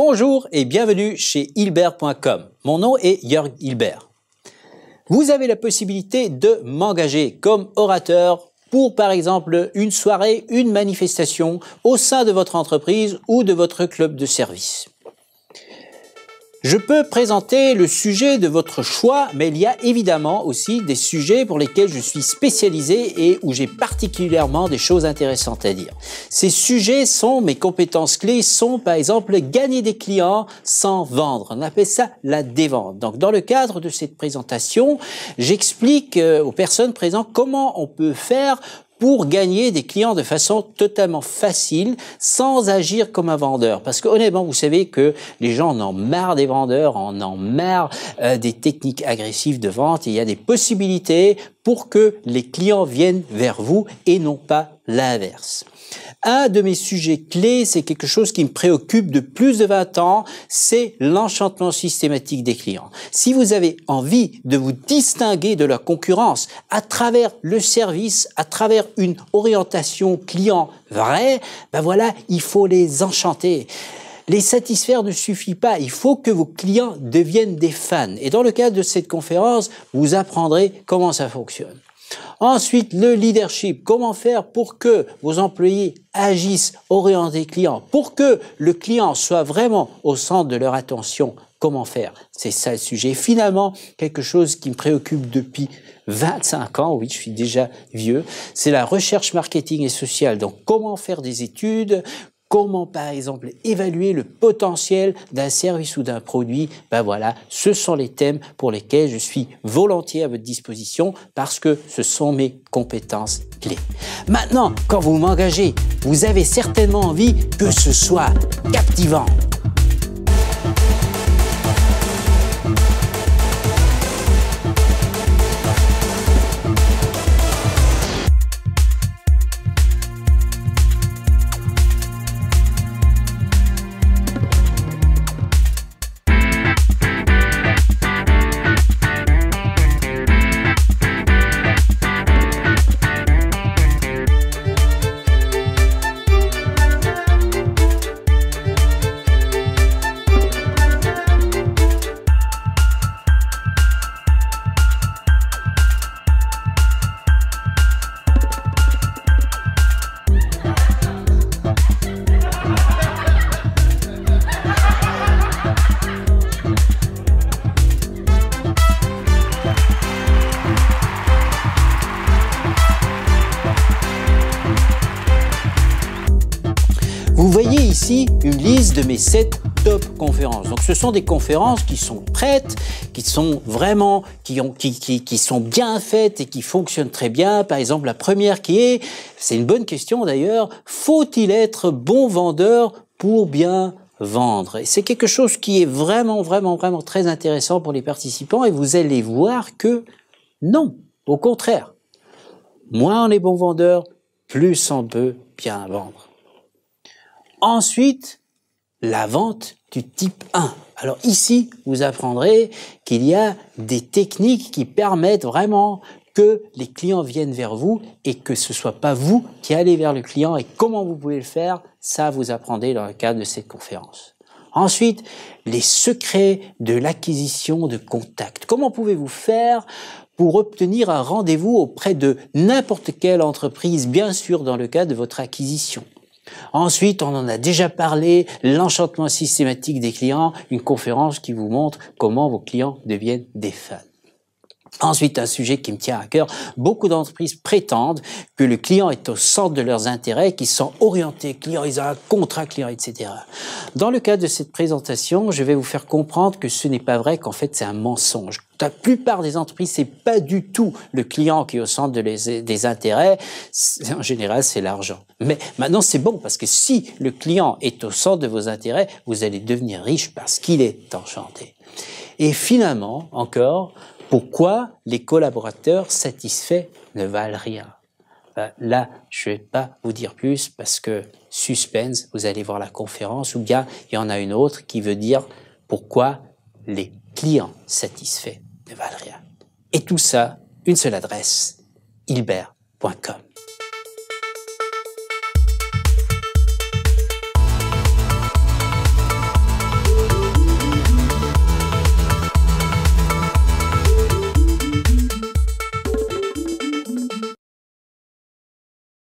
Bonjour et bienvenue chez Hilbert.com. Mon nom est Jörg Hilbert. Vous avez la possibilité de m'engager comme orateur pour, par exemple, une soirée, une manifestation au sein de votre entreprise ou de votre club de service. Je peux présenter le sujet de votre choix, mais il y a évidemment aussi des sujets pour lesquels je suis spécialisé et où j'ai particulièrement des choses intéressantes à dire. Ces sujets sont, mes compétences clés sont par exemple gagner des clients sans vendre. On appelle ça la dévente. Donc dans le cadre de cette présentation, j'explique aux personnes présentes comment on peut faire pour gagner des clients de façon totalement facile, sans agir comme un vendeur. Parce que honnêtement, vous savez que les gens en ont marre des vendeurs, en ont marre des techniques agressives de vente. Et il y a des possibilités pour que les clients viennent vers vous et non pas l'inverse. Un de mes sujets clés, c'est quelque chose qui me préoccupe de plus de 20 ans, c'est l'enchantement systématique des clients. Si vous avez envie de vous distinguer de la concurrence à travers le service, à travers une orientation client vraie, ben voilà, il faut les enchanter. Les satisfaire ne suffit pas, il faut que vos clients deviennent des fans. Et dans le cadre de cette conférence, vous apprendrez comment ça fonctionne. Ensuite, le leadership. Comment faire pour que vos employés agissent orientés clients, pour que le client soit vraiment au centre de leur attention. Comment faire? C'est ça le sujet. Finalement, quelque chose qui me préoccupe depuis 25 ans, oui, je suis déjà vieux, c'est la recherche marketing et sociale. Donc, comment faire des études? Comment, par exemple, évaluer le potentiel d'un service ou d'un produit? Ben voilà, ce sont les thèmes pour lesquels je suis volontiers à votre disposition parce que ce sont mes compétences clés. Maintenant, quand vous m'engagez, vous avez certainement envie que ce soit captivant. Vous voyez ici une liste de mes 7 top conférences. Donc ce sont des conférences qui sont prêtes, qui sont vraiment, qui sont bien faites et qui fonctionnent très bien. Par exemple, la première c'est une bonne question d'ailleurs, faut-il être bon vendeur pour bien vendre? Et c'est quelque chose qui est vraiment très intéressant pour les participants et vous allez voir que non, au contraire. Moins on est bon vendeur, plus on peut bien vendre. Ensuite, la vente du type 1. Alors ici, vous apprendrez qu'il y a des techniques qui permettent vraiment que les clients viennent vers vous et que ce soit pas vous qui allez vers le client. Et comment vous pouvez le faire, ça vous apprendrez dans le cadre de cette conférence. Ensuite, les secrets de l'acquisition de contacts. Comment pouvez-vous faire pour obtenir un rendez-vous auprès de n'importe quelle entreprise, bien sûr dans le cadre de votre acquisition? Ensuite, on en a déjà parlé, l'enchantement systématique des clients, une conférence qui vous montre comment vos clients deviennent des fans. Ensuite, un sujet qui me tient à cœur, beaucoup d'entreprises prétendent que le client est au centre de leurs intérêts, qu'ils sont orientés clients, ils ont un contrat client, etc. Dans le cadre de cette présentation, je vais vous faire comprendre que ce n'est pas vrai, qu'en fait c'est un mensonge. La plupart des entreprises, c'est pas du tout le client qui est au centre des intérêts. En général, c'est l'argent. Mais maintenant, c'est bon parce que si le client est au centre de vos intérêts, vous allez devenir riche parce qu'il est enchanté. Et finalement, encore, pourquoi les collaborateurs satisfaits ne valent rien? Là, je vais pas vous dire plus parce que suspense, vous allez voir la conférence ou bien il y en a une autre qui veut dire pourquoi les clients satisfaits ne valent rien. Et tout ça, une seule adresse, Hilbert.com.